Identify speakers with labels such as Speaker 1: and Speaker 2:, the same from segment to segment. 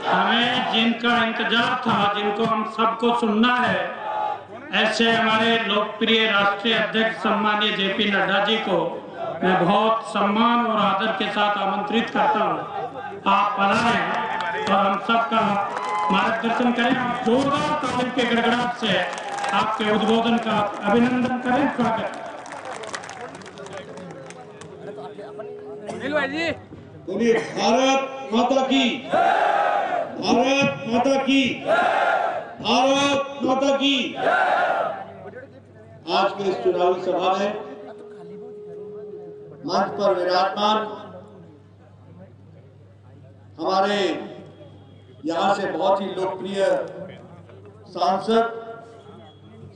Speaker 1: हमें जिनका इंतजार था, जिनको हम सबको सुनना है, ऐसे हमारे लोकप्रिय राष्ट्रीय अध्यक्ष सम्मानीय जेपी नड्डा जी को मैं बहुत सम्मान और आदर के साथ आमंत्रित करता हूं। आप पधारें और हम सबका मार्गदर्शन करें। आप जोरदार ताली के गड़गड़ाहट से आपके उद्बोधन का अभिनंदन करें। स्वागत।
Speaker 2: बोलिए भारत माता की, भारत माता की, भारत माता की। आज के इस चुनावी सभा में मंच पर विराजमान हमारे यहाँ से बहुत ही लोकप्रिय सांसद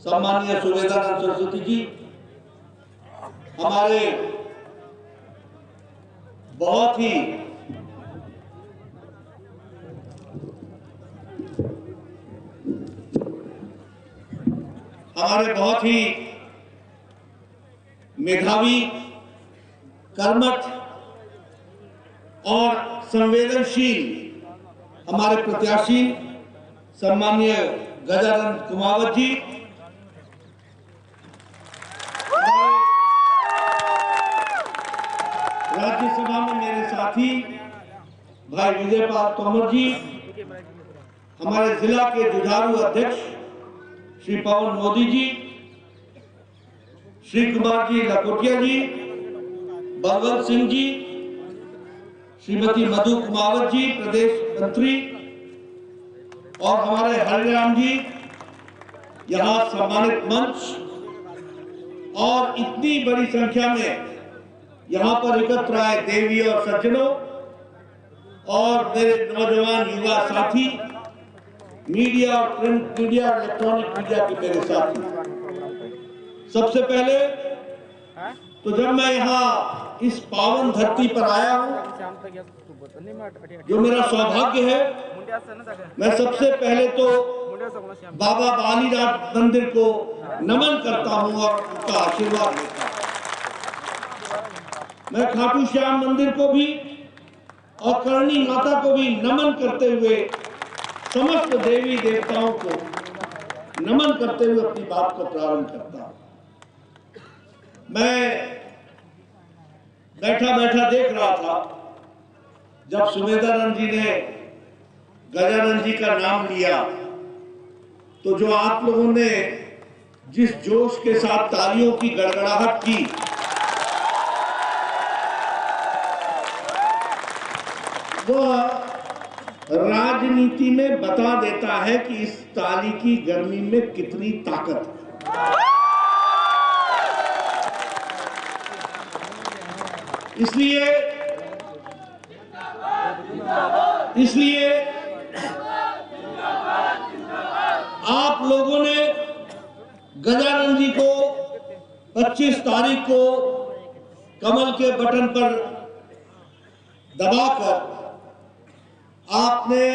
Speaker 2: सम्मानीय सुवेदानंद सरस्वती जी, हमारे बहुत ही मेधावी, कर्मठ और संवेदनशील हमारे प्रत्याशी सम्मानीय गजानन कुमावत जी, राज्यसभा में मेरे साथी भाई विजयपाल तोमर जी, हमारे जिला के जुझारू अध्यक्ष श्री पवन मोदी जी, श्री कुमार जी लकोटिया जी, बलवंत सिंह जी, श्रीमती मधु कुमावत जी प्रदेश मंत्री, और हमारे हरिराम जी यहाँ सम्मानित मंच, और इतनी बड़ी संख्या में यहाँ पर एकत्र आए देवी और सज्जनों और मेरे नौजवान युवा साथी, मीडिया और प्रिंट मीडिया और इलेक्ट्रॉनिक मीडिया के मेरे साथी। सबसे पहले तो जब मैं यहाँ इस पावन धरती पर आया हूँ, जो मेरा सौभाग्य है, मैं सबसे पहले तो बाबा बालीनाथ मंदिर को नमन करता हूँ और उनका आशीर्वाद लेता हूँ। मैं खाटू श्याम मंदिर को भी और करणी माता को भी नमन करते हुए, समस्त देवी देवताओं को नमन करते हुए अपनी बात को प्रारंभ करता हूं। मैं बैठा बैठा देख रहा था, जब सुवेदानंद जी ने गजानन जी का नाम लिया, तो जो आप लोगों ने जिस जोश के साथ तालियों की गड़गड़ाहट की, वह राजनीति में बता देता है कि इस ताली की गर्मी में कितनी ताकत है। इसलिए आप लोगों ने गजानन जी को 25 तारीख को कमल के बटन पर दबाकर आपने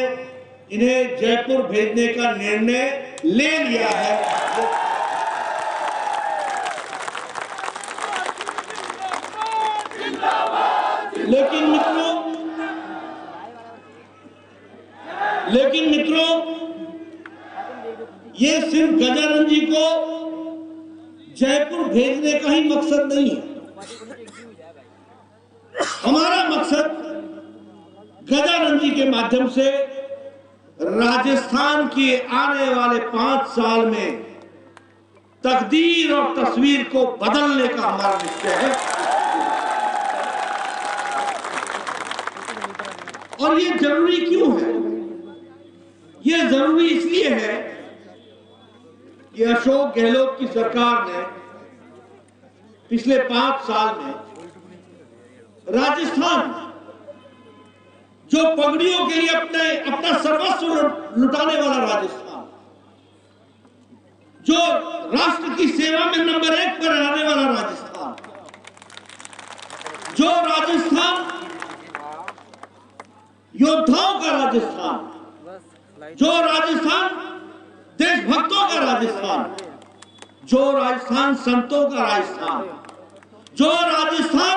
Speaker 2: इन्हें जयपुर भेजने का निर्णय ले लिया है। लेकिन मित्रों, ये सिर्फ गजानन जी को जयपुर भेजने का ही मकसद नहीं है। हमारा मकसद गजानन जी के माध्यम से राजस्थान के आने वाले 5 साल में तकदीर और तस्वीर को बदलने का हमारा निश्चय है। और ये जरूरी क्यों है? ये जरूरी इसलिए है कि अशोक गहलोत की सरकार ने पिछले 5 साल में राजस्थान, जो पगड़ियों के लिए अपना सर्वस्व लुटाने वाला राजस्थान, जो राष्ट्र की सेवा में नंबर 1 पर रहने वाला राजस्थान, जो राजस्थान योद्धाओं का राजस्थान, जो राजस्थान देशभक्तों का राजस्थान, जो राजस्थान संतों का राजस्थान, जो राजस्थान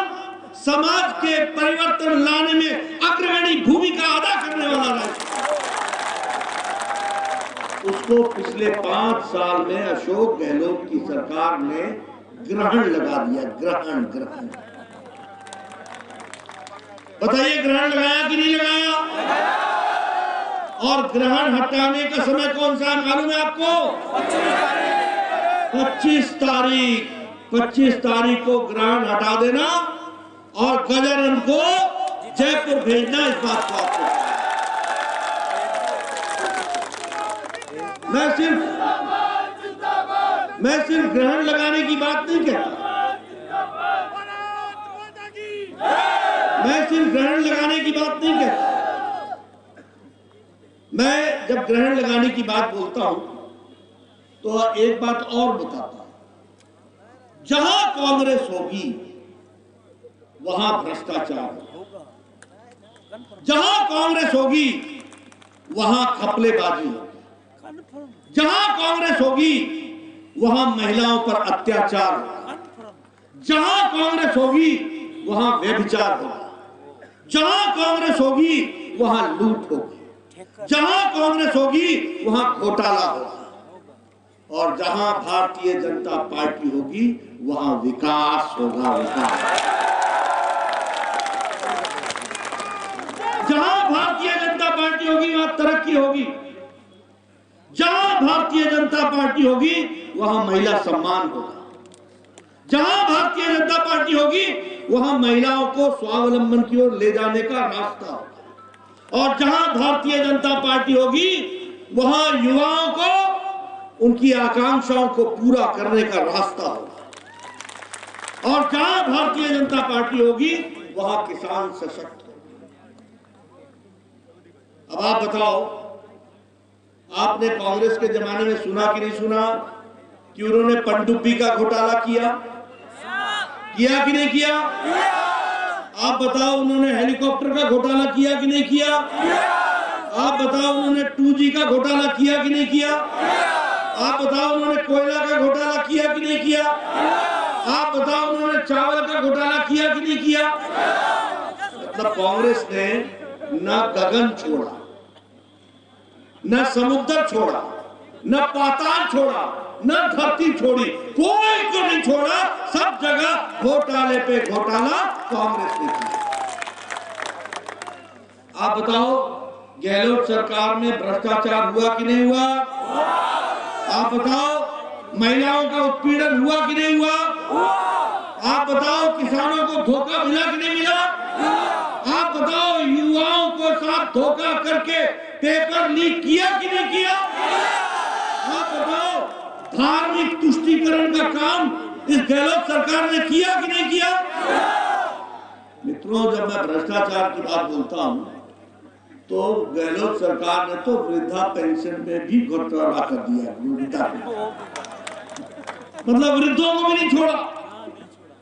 Speaker 2: समाज के परिवर्तन लाने में अग्रणी भूमिका अदा करने वाला राजस्थान, उसको पिछले 5 साल में अशोक गहलोत की सरकार ने ग्रहण लगा दिया। ग्रहण बताइए, ग्रहण लगाया कि नहीं लगाया? और ग्रहण हटाने का समय कौन सा है मालूम है आपको? 25 तारीख को ग्रहण हटा देना और गजानन को जयपुर भेजना। इस बात को आपको मैं सिर्फ ग्रहण लगाने की बात नहीं कहता। मैं सिर्फ ग्रहण लगाने की बात नहीं कहता। मैं जब ग्रहण लगाने की बात बोलता हूं तो एक बात और बताता हूं। जहां कांग्रेस होगी वहां भ्रष्टाचार होगा। जहां कांग्रेस होगी वहां घपलेबाजी होगी। जहां कांग्रेस होगी वहां महिलाओं पर अत्याचार होगा। जहां कांग्रेस होगी वहां व्यभिचार होगा। जहां कांग्रेस होगी वहां लूट होगी। जहां कांग्रेस होगी वहां घोटाला होगा। और जहां भारतीय जनता पार्टी होगी वहां विकास होगा। जहां भारतीय जनता पार्टी होगी वहां तरक्की होगी। जहां भारतीय जनता पार्टी होगी वहां महिला सम्मान होगा। जहां भारतीय जनता पार्टी होगी वहां महिलाओं को स्वावलंबन की ओर ले जाने का रास्ता होगा। और जहां भारतीय जनता पार्टी होगी वहां युवाओं को उनकी आकांक्षाओं को पूरा करने का रास्ता होगा। और जहां भारतीय जनता पार्टी होगी वहां किसान सशक्त होगा। अब आप बताओ, आपने कांग्रेस के जमाने में सुना कि नहीं सुना कि उन्होंने पनडुब्बी का घोटाला किया कि नहीं किया? आप बताओ, उन्होंने हेलीकॉप्टर का घोटाला किया कि नहीं किया? आप बताओ, उन्होंने 2G का घोटाला किया कि नहीं किया? आप बताओ, उन्होंने कोयला का घोटाला किया कि नहीं किया? आप बताओ, उन्होंने चावल का घोटाला किया कि नहीं किया? मतलब कांग्रेस ने न गगन छोड़ा, न समुद्र छोड़ा, न पाताल छोड़ा, न धरती छोड़ी, कोई को नहीं छोड़ा। सब जगह घोटाले पे घोटाला कांग्रेस ने किया। आप बताओ, गहलोत सरकार में भ्रष्टाचार हुआ कि नहीं हुआ? आप बताओ, महिलाओं का उत्पीड़न हुआ कि नहीं हुआ? आप बताओ, किसानों को धोखा मिला कि नहीं मिला? आप बताओ, युवाओं को साथ धोखा करके पेपर लीक किया कि नहीं किया? आप बताओ, धार्मिक तुष्टीकरण का काम इस गहलोत सरकार ने किया कि नहीं किया? मित्रों, जब मैं भ्रष्टाचार की बात बोलता हूं तो गहलोत सरकार ने तो वृद्धा पेंशन में भी घोटाला कर दिया। मतलब वृद्धों को भी नहीं छोड़ा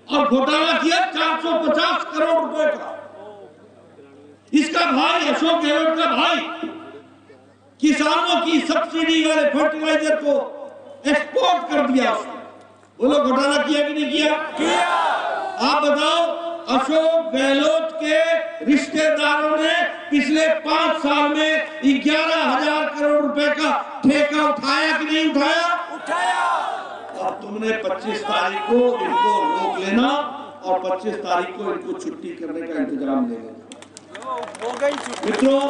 Speaker 2: और घोटाला किया 450 करोड़ रुपए का। इसका भाई, अशोक गहलोत का भाई, किसानों की सब्सिडी वाले फर्टिलाइजर को एक्सपोर्ट कर दिया। बोलो, घोटाला किया कि नहीं किया? आप बताओ, अशोक गहलोत के रिश्तेदारों ने पिछले 5 साल में 11,000 करोड़ रुपए का ठेका उठाया कि नहीं उठाया? अब तुमने 25 तारीख को इनको रोक लेना और 25 तारीख को इनको छुट्टी करने का इंतजाम ले लेना।
Speaker 3: हो गई छुट्टी
Speaker 2: मित्रों,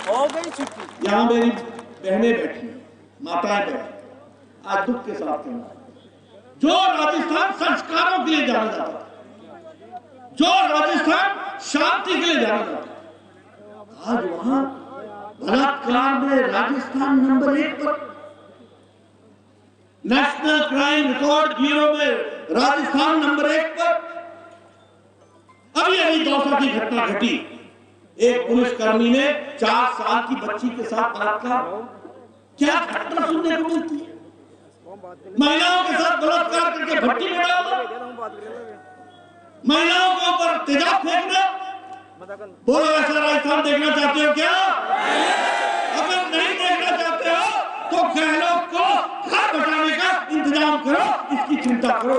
Speaker 3: हो गई छुट्टी।
Speaker 2: यहाँ मेरी बहनें बैठी, माताएं बैठी, आज दुख के साथ कहना, जो राजस्थान संस्कारों के लिए जाना जाता था, जो राजस्थान शांति के लिए जाना जाता था, आज वहां बलात्कार में राजस्थान नंबर 1 पर, नेशनल क्राइम रिकॉर्ड ब्यूरो में राजस्थान नंबर 1 पर। अभी दौसा की घटना घटी, एक पुलिसकर्मी ने 4 साल की बच्ची के साथ बलात्कार। क्या घटना सुनने को मिलती है? महिलाओं के साथ बलात्कार करके भट्टी में डालना, महिलाओं के ऊपर तेजाब फेंकना। बोलो, ऐसा राजस्थान देखना चाहते हो क्या? अगर नहीं देखना चाहते हो तो गहलोत को घर बचाने का इंतजाम करो, इसकी चिंता करो।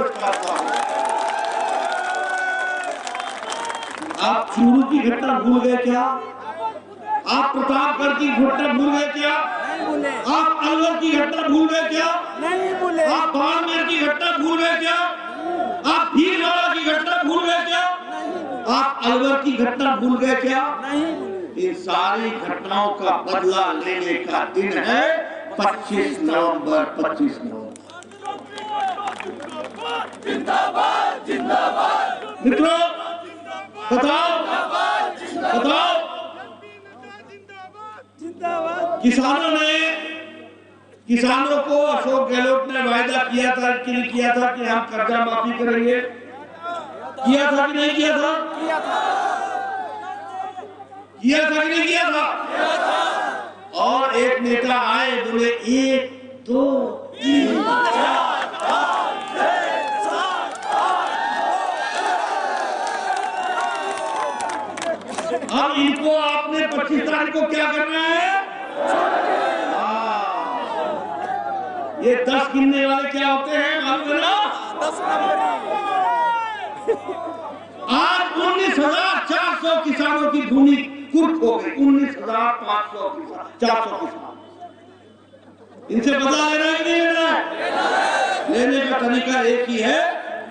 Speaker 2: आप चूरू की घटना भूल गए क्या? आप प्रतापगढ़ की घटना भूल गए क्या?
Speaker 3: भूले,
Speaker 2: आप अलवर की घटना भूल गए क्या?
Speaker 3: नहीं भूले,
Speaker 2: आप बाड़मेर की घटना भूल गए क्या? आप भीलवाड़ा की घटना भूल गए क्या? आप अलवर की घटना भूल गए क्या?
Speaker 3: नहीं भूले।
Speaker 2: इन सारी घटनाओं का बदला लेने का दिन है 25 नवंबर। 25 नवंबर।
Speaker 4: जिंदाबाद जिंदाबाद
Speaker 2: मित्रों, बताओ किसानों को अशोक गहलोत ने वायदा किया था कि नहीं किया था कि हम कर्जा माफी करेंगे? किया था कि नहीं किया था?
Speaker 3: किया था,
Speaker 2: किया था कि नहीं किया था? और एक नेता आए, बोले 1 2 3 4 5 6 7 अब इनको आपने 25 तारीख को क्या करना है? ये 10 गिनने वाले क्या होते हैं मालूम है ना?
Speaker 3: 10 नंबरी।
Speaker 2: आज 19,400 किसानों की भूमि कुर्क हो गई। 19,400 किसान। इनसे बदला लेना है कि नहीं लेना है? लेने का तरीका एक ही है,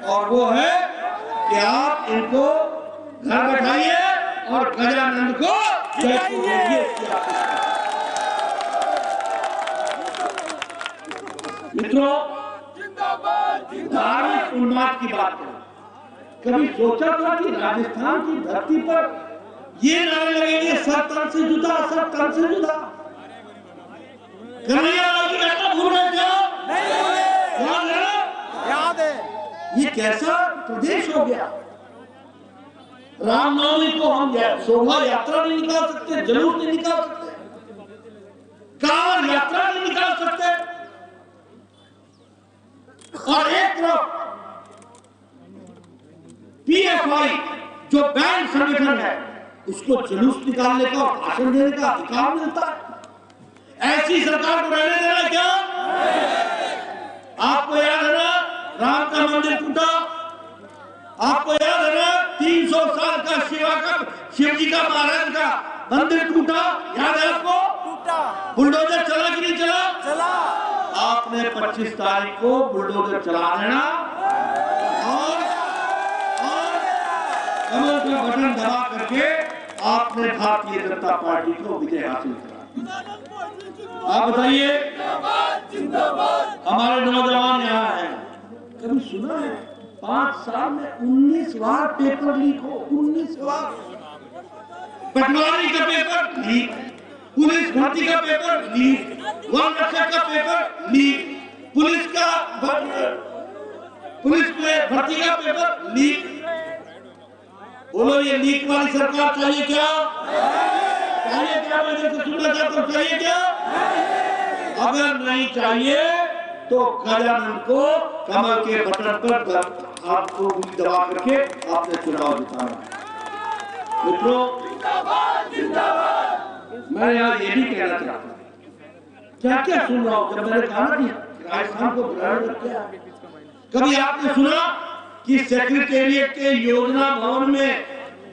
Speaker 2: और वो है कि आप इनको घर बैठाइए और गजानंद को जिताइए। मित्रों, धार्मिक उन्माद की बात करें। कभी सोचा था कि राजस्थान की धरती पर ये नारे लगेंगे, सब तन से जुदा, सब तन से जुदा? कन्हैयालाल की घटना भूल रहे क्या?
Speaker 3: नहीं भूले,
Speaker 2: याद है?
Speaker 3: याद है।
Speaker 2: ये कैसा प्रदेश हो गया? रामनवमी को हम शोभा यात्रा नहीं निकाल सकते, जुलूस नहीं निकाल सकते, कांवड़ यात्रा नहीं निकाल सकते, और एक तरफ पीएफआई जो बैंक संगठन है उसको जुलूस निकालने का और भाषण देने का अधिकार मिलता है। ऐसी सरकार को रहने देना क्या? आपको याद है ना, राम का मंदिर टूटा? आपको याद है ना, 300 साल का शिव जी का महाराज का मंदिर टूटा? याद है आपको?
Speaker 3: टूटा,
Speaker 2: बुलडोजर चला कि नहीं चला?
Speaker 3: चला।
Speaker 2: आपने 25 तारीख को बुलडोजर चला देना और कमल का बटन दबा करके आपने भारतीय जनता पार्टी को विजय हासिल करा। आप बताइए, हमारे नौजवान यहाँ हैं, कभी सुना है 5 साल में 19 बार पेपर लीक हो? 19 बार। पटवारी का पेपर लीक, पुलिस भर्ती का पेपर लीक, वन रक्षक का पेपर लीक, पुलिस भर्ती का पेपर लीक। बोलो, ये लीक वाली सरकार चाहिए क्या? चाहिए क्या? मैं तो सुनना चाहता हूं, चाहिए क्या? अगर नहीं चाहिए तो गजानंद को कमल के बटन पर आपको दबा करके आपने चुनाव जिताना। मित्रों, मैं यहाँ ये भी कहना चाहता हूँ, क्या क्या सुन रहा हूँ। जब मैंने कहा कि राजस्थान को ग्रहण किया, कभी आपने सुना कि सेक्रेटेरिएट के योजना भवन में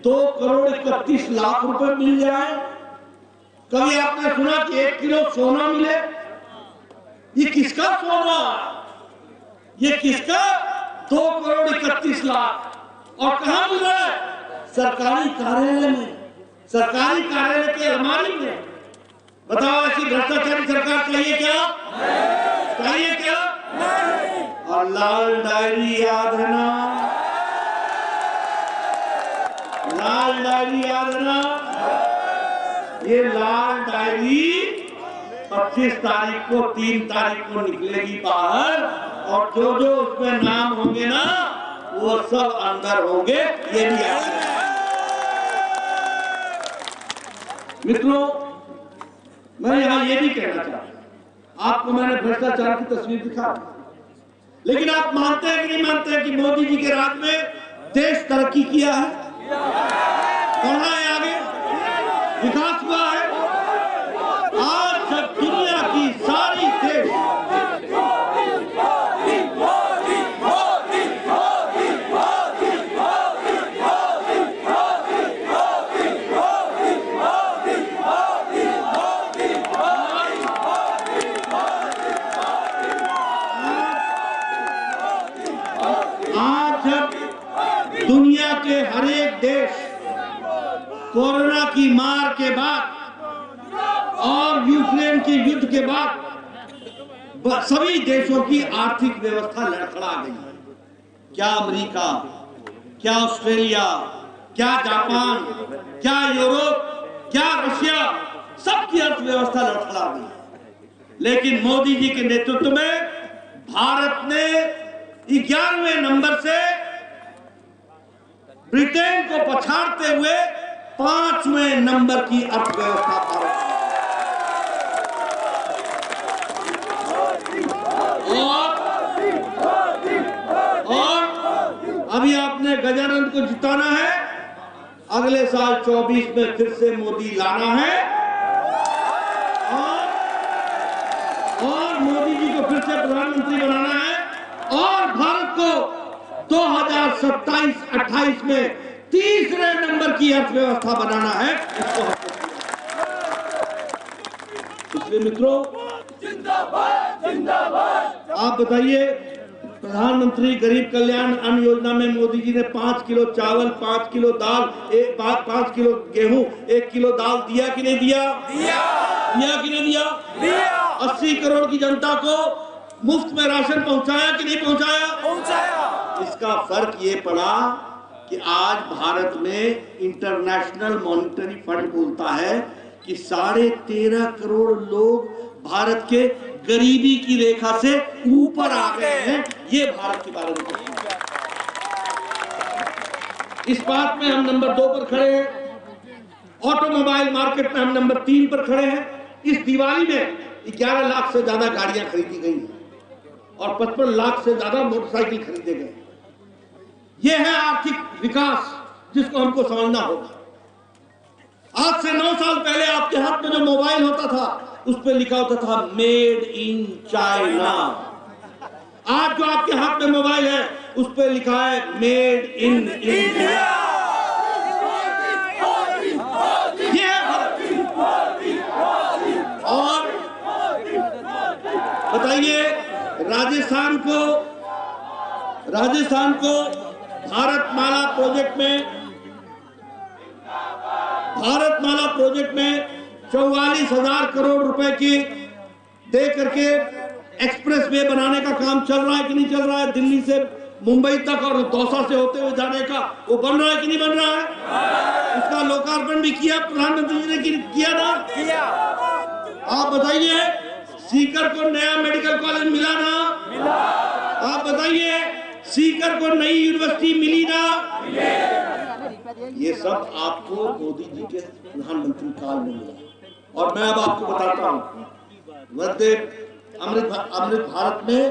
Speaker 2: 2 करोड़ 31 लाख रुपए मिल जाए? कभी आपने सुना कि 1 किलो सोना मिले? ये किसका सोना? ये किसका? 2 करोड़ 31 लाख। और कहां मिल रहा है? सरकारी कार्यालय में, सरकारी कार्यालय के अलमारी में। बताओ, ऐसी भ्रष्टाचारी सरकार चाहिए क्या? चाहिए क्या? और लाल डायरी याद है ना? लाल डायरी याद है ना? ये लाल डायरी 25 तारीख को 3 तारीख को निकलेगी बाहर, और जो जो उसमें नाम होंगे ना वो सब अंदर होंगे। ये भी याद है। मित्रों, मैं यहां ये भी कहना चाहता हूं, आपको मैंने भ्रष्टाचार की तस्वीर दिखा, लेकिन आप मानते हैं कि नहीं मानते हैं कि मोदी जी के राज में देश तरक्की किया है, बढ़ा है, आगे विकास हुआ है। आज जब दुनिया की सारी देश देश कोरोना की मार के बाद और यूक्रेन के युद्ध के बाद सभी देशों की आर्थिक व्यवस्था लड़खड़ा गई। क्या अमेरिका, क्या ऑस्ट्रेलिया, क्या जापान, क्या यूरोप, क्या रशिया, सबकी अर्थव्यवस्था लड़खड़ा गई। लेकिन मोदी जी के नेतृत्व में भारत ने 11वें नंबर से ब्रिटेन को पछाड़ते हुए 5वें नंबर की अर्थव्यवस्था भारत और अभी आपने गजानंद को जिताना है, अगले साल 24 में फिर से मोदी लाना है और मोदी जी को फिर से प्रधानमंत्री बनाना है और भारत को 2027-28 में तीसरे नंबर की अर्थव्यवस्था बनाना है। इसलिए मित्रों, आप बताइए, प्रधानमंत्री गरीब कल्याण अन्न योजना में मोदी जी ने 5 किलो चावल, 5 किलो दाल, 5 किलो गेहूं, 1 किलो दाल दिया कि नहीं दिया? दिया कि नहीं दिया? 80 करोड़ की जनता को मुफ्त में राशन पहुंचाया कि नहीं पहुंचाया? इसका फर्क ये पड़ा कि आज भारत में इंटरनेशनल मॉनिटरी फंड बोलता है कि 13.5 करोड़ लोग भारत के गरीबी की रेखा से ऊपर आ गए हैं। ये भारत के बारे में, इस बात में हम नंबर 2 पर खड़े हैं। ऑटोमोबाइल मार्केट में हम नंबर 3 पर खड़े हैं। इस दिवाली में 11 लाख से ज्यादा गाड़ियां खरीदी गई और 55 लाख से ज्यादा मोटरसाइकिल खरीदे गए। यह है आर्थिक विकास जिसको हमको समझना होगा। आज से 9 साल पहले आपके हाथ में जो मोबाइल होता था उस पर लिखा होता था मेड इन चाइना। आज जो आपके हाथ में मोबाइल है उस पर लिखा है मेड इन इंडिया। ये और बताइए, राजस्थान को भारतमाला प्रोजेक्ट में 44,000 करोड़ रुपए की दे करके एक्सप्रेस वे बनाने का काम चल रहा है कि नहीं चल रहा है? दिल्ली से मुंबई तक और दौसा से होते हुए जाने का वो बन रहा है कि नहीं बन रहा है? उसका लोकार्पण भी किया प्रधानमंत्री जी ने, किया ना? किया। आप बताइए, सीकर को नया मेडिकल कॉलेज मिला ना? मिला। आप बताइए, सीकर को नई यूनिवर्सिटी मिली ना? ये सब आपको मोदी जी के प्रधानमंत्री काल में मिला। और मैं अब आपको बताता हूं, वंदे अमृत भारत में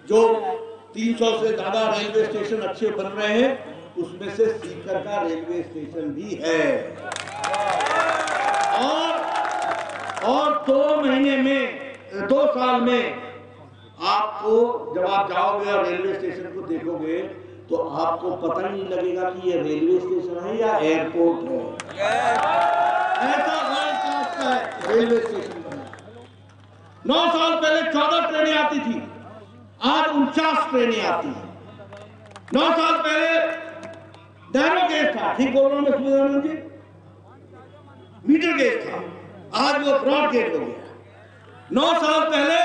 Speaker 2: जो 300 से ज्यादा रेलवे स्टेशन अच्छे बन रहे हैं, उसमें से सीकर का रेलवे स्टेशन भी है। और 2 साल में आपको, जब आप जाओगे और रेलवे स्टेशन को देखोगे तो आपको पता नहीं लगेगा कि ये रेलवे स्टेशन है या एयरपोर्ट है। ऐसा वर्ल्ड क्लास का रेलवे स्टेशन बना। 9 साल पहले 14 ट्रेनें आती थी, आज 49 ट्रेनें आती हैं। 9 साल पहले नैरो गेज था, ठीक बोल रहा हूं मैं सुमित जी, मीटर गेज था, आज वो ब्रॉड गेज हो गया। 9 साल पहले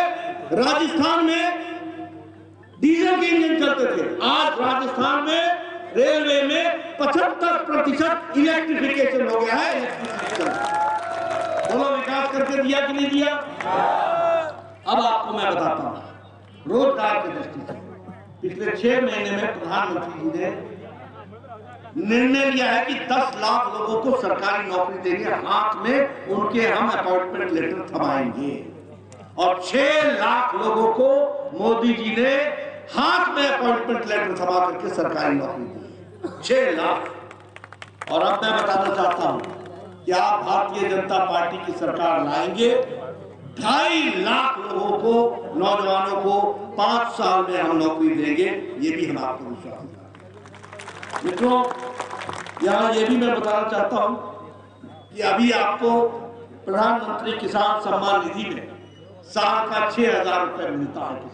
Speaker 2: राजस्थान में डीजल के इंजन चलते थे, आज राजस्थान में रेलवे में 75% इलेक्ट्रिफिकेशन हो गया है। दोनों विकास करके दिया कि नहीं दिया? अब आपको मैं बताता हूं, रोजगार की दृष्टि से पिछले 6 महीने में प्रधानमंत्री जी ने निर्णय लिया है कि 10 लाख लोगों को सरकारी नौकरी देंगे, हाथ में उनके हम अपॉइंटमेंट लेटर थमाएंगे। और 6 लाख लोगों को मोदी जी ने हाथ में अपॉइंटमेंट लेटर थमा करके सरकारी नौकरी दी, 6 लाख। और अब मैं बताना चाहता हूं कि आप भारतीय जनता पार्टी की सरकार लाएंगे, 2.5 लाख लोगों को, नौजवानों को 5 साल में हम नौकरी देंगे। ये भी हम आपको विश्वास दिलाते हैं। मित्रों, यहां ये भी मैं बताना चाहता हूं कि अभी आपको प्रधानमंत्री किसान सम्मान निधि में साल का 6,000 रुपए मिलता है किसान।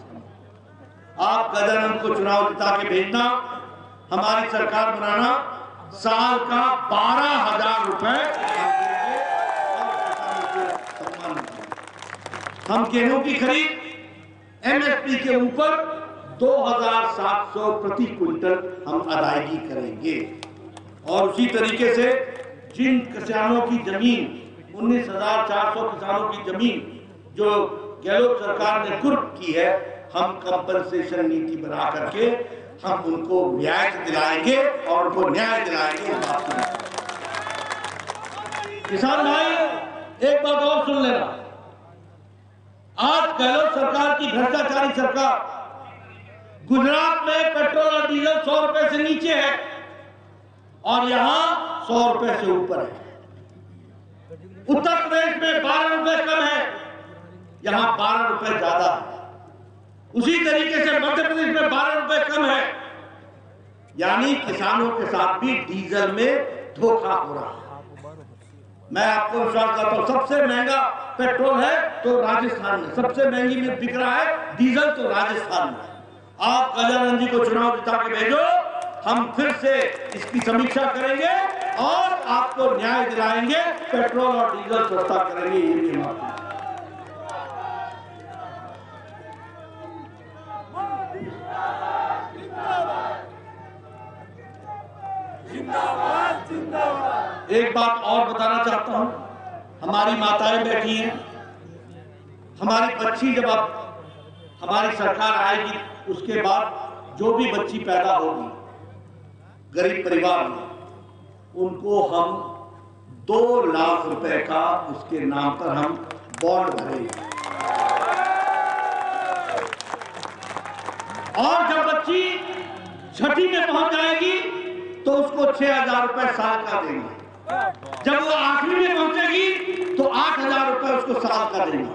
Speaker 2: आप गजानंद को चुनाव जिता के भेजना, हमारी सरकार बनाना साल का 12,000 रुपए हम गेहूं की खरीद एमएसपी के ऊपर 2,700 प्रति क्विंटल हम अदायगी करेंगे। और उसी तरीके से जिन किसानों की जमीन 19,400 किसानों की जमीन जो गहलोत सरकार ने कुर्क की है, हम कंपनसेशन नीति बना करके हम उनको न्याय दिलाएंगे और उनको न्याय दिलाएंगे। किसान भाई एक बात और सुन लेना, आज गहलोत सरकार की भ्रष्टाचारी सरकार गुजरात में पेट्रोल और डीजल 100 रुपए से नीचे है और यहां 100 रुपए से ऊपर है। उत्तर प्रदेश में 12 रुपए कम है, यहां 12 रुपए ज्यादा है। उसी तरीके से मध्य प्रदेश में 12 रुपए कम है, यानी किसानों के साथ भी डीजल में धोखा हो रहा है। मैं आपको विश्वास करता हूं, सबसे महंगा पेट्रोल है तो राजस्थान में, सबसे महंगी में बिक रहा है डीजल तो राजस्थान में। आप गजानंद जी को चुनाव जिता के भेजो, हम फिर से इसकी समीक्षा करेंगे और आपको न्याय दिलाएंगे, पेट्रोल और डीजल सस्ता करेंगे। ये भी बात है। एक बात और बताना चाहता हूं, हमारी माताएं बैठी हैं, हमारी बच्ची जब अब हमारी सरकार आएगी उसके बाद जो भी बच्ची पैदा होगी गरीब परिवार में, उनको हम 2 लाख रुपए का उसके नाम पर हम बॉन्ड भरेंगे। और जब बच्ची 6ठी में पहुंच जाएगी तो उसको 6,000 रुपए साल का देंगे। जब वो 8वीं में पहुंचेगी तो 8,000 रुपए उसको साल का देंगे।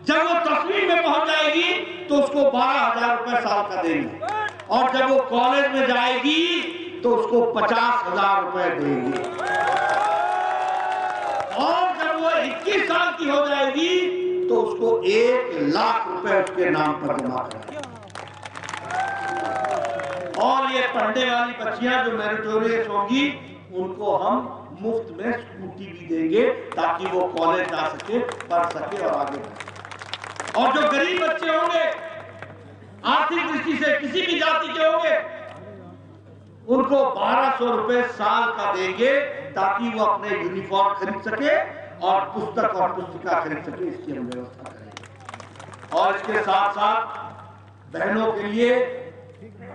Speaker 2: जब वो 10वीं में पहुंच जाएगी तो उसको 12,000 रुपए साल का देंगे। और जब वो कॉलेज में जाएगी तो उसको 50,000 रुपए देंगे। और जब वो 21 साल की हो जाएगी तो उसको 1 लाख रुपए उसके नाम पर जमा करेंगे। और ये पढ़ने वाली बच्चियां जो मेरिटोरियस होंगी उनको हम मुफ्त में स्कूटी भी देंगे ताकि वो कॉलेज जा सके, पढ़ सके और आगे बढ़े। और जो गरीब बच्चे होंगे, आर्थिक दृष्टि से किसी भी जाति के होंगे, उनको 1,200 रुपए साल का देंगे ताकि वो अपने यूनिफॉर्म खरीद सके और पुस्तक और पुस्तिका खरीद सके। इसकी हम व्यवस्था करेंगे। और इसके साथ साथ बहनों के लिए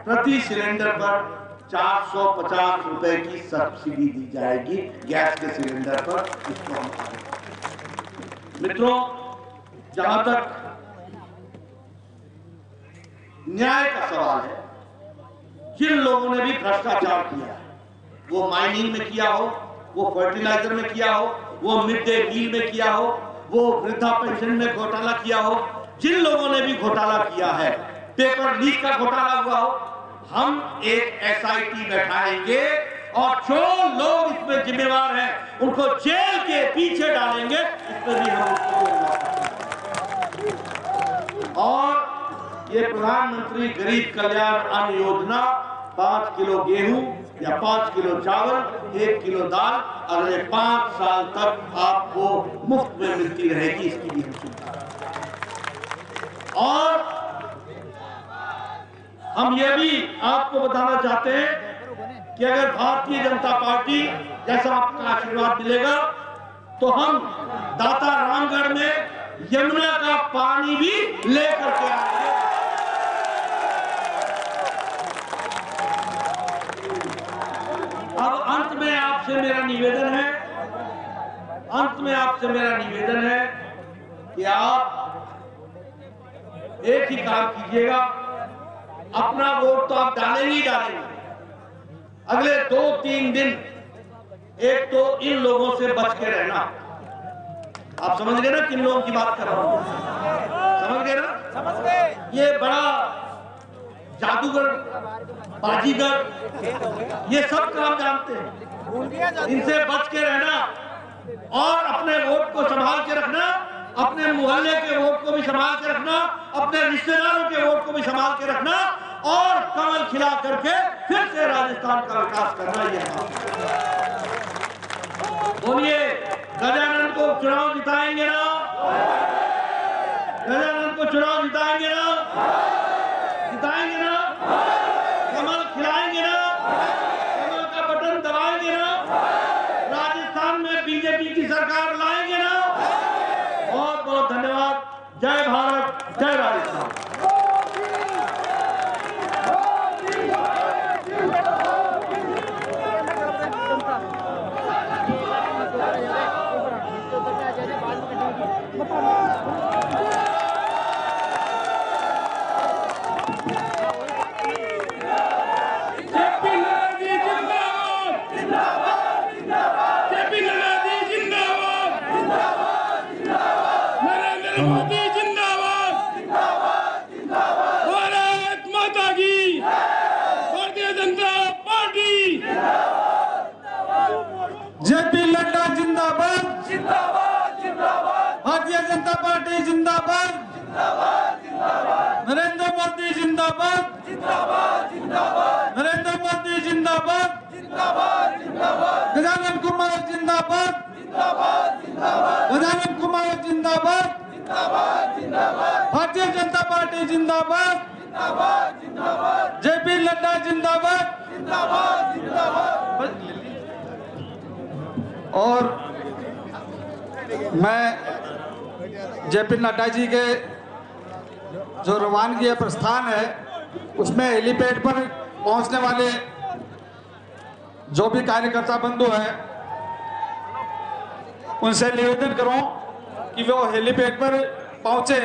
Speaker 2: प्रति सिलेंडर पर 450 रुपए की सब्सिडी दी जाएगी गैस के सिलेंडर पर। इसको हम मित्रों, जहां तक न्याय का सवाल है, जिन लोगों ने भी भ्रष्टाचार किया है, वो माइनिंग में किया हो, वो फर्टिलाइजर में किया हो, वो मिड डे मील में किया हो, वो वृद्धा पेंशन में घोटाला किया हो, जिन लोगों ने भी घोटाला किया है, पेपर लीक का घोटाला हुआ हो, हम एक एसआईटी बैठाएंगे और जो लोग इसमें जिम्मेवार हैं उनको जेल के पीछे डालेंगे। इस पर भी हम और ये प्रधानमंत्री गरीब कल्याण अन्न योजना 5 किलो गेहूं या 5 किलो चावल, 1 किलो दाल अगले 5 साल तक आपको मुफ्त में मिलती रहेगी। इसकी भी हम चिंता करें। और हम ये भी आपको बताना चाहते हैं कि अगर भारतीय जनता पार्टी जैसा आपका आशीर्वाद मिलेगा तो हम दाता रामगढ़ में यमुना का पानी भी लेकर के आएंगे। अब अंत में आपसे मेरा निवेदन है, कि आप एक ही काम कीजिएगा, अपना वोट तो आप डालेंगे ही डालेंगे। अगले 2-3 दिन एक तो इन लोगों से बच के रहना। आप समझ गए ना किन लोगों की बात कर रहा हूं? समझ गए ना? समझ गए। ये बड़ा जादूगर, बाजीगर, ये सब काम जानते हैं। इनसे बच के रहना और अपने वोट को संभाल के रखना, अपने मोहल्ले के वोट को भी संभाल के रखना, अपने रिश्तेदारों के वोट को भी संभाल के रखना और कमल खिला करके फिर से राजस्थान का विकास करना ही है। बोलिए, गजानन को चुनाव जिताएंगे ना? गजानन को चुनाव जिताएंगे ना? जिताएंगे ना? कमल खिलाएंगे ना? कमल का बटन दबाएंगे ना? राजस्थान में बीजेपी की सरकार लाएंगे ना? बहुत बहुत धन्यवाद। जय भारत, जय राजस्थान।
Speaker 1: मोदी जिंदाबाद, भारत माता की, भारतीय जनता पार्टी,
Speaker 3: जेपी नड्डा जिंदाबाद, भारतीय जनता पार्टी जिंदाबाद, नरेंद्र मोदी जिंदाबाद, नरेंद्र मोदी जिंदाबाद, गजानन कुमार जिंदाबाद, गजानन कुमार जिंदाबाद, भारतीय जनता पार्टी जिंदाबाद, जेपी नड्डा जिंदाबाद। और मैं जेपी नड्डा जी के जो रवानगी प्रस्थान है उसमें हेलीपैड पर पहुंचने वाले जो भी कार्यकर्ता बंधु हैं उनसे निवेदन करूं कि वो हेलीपैड पर पहुंचे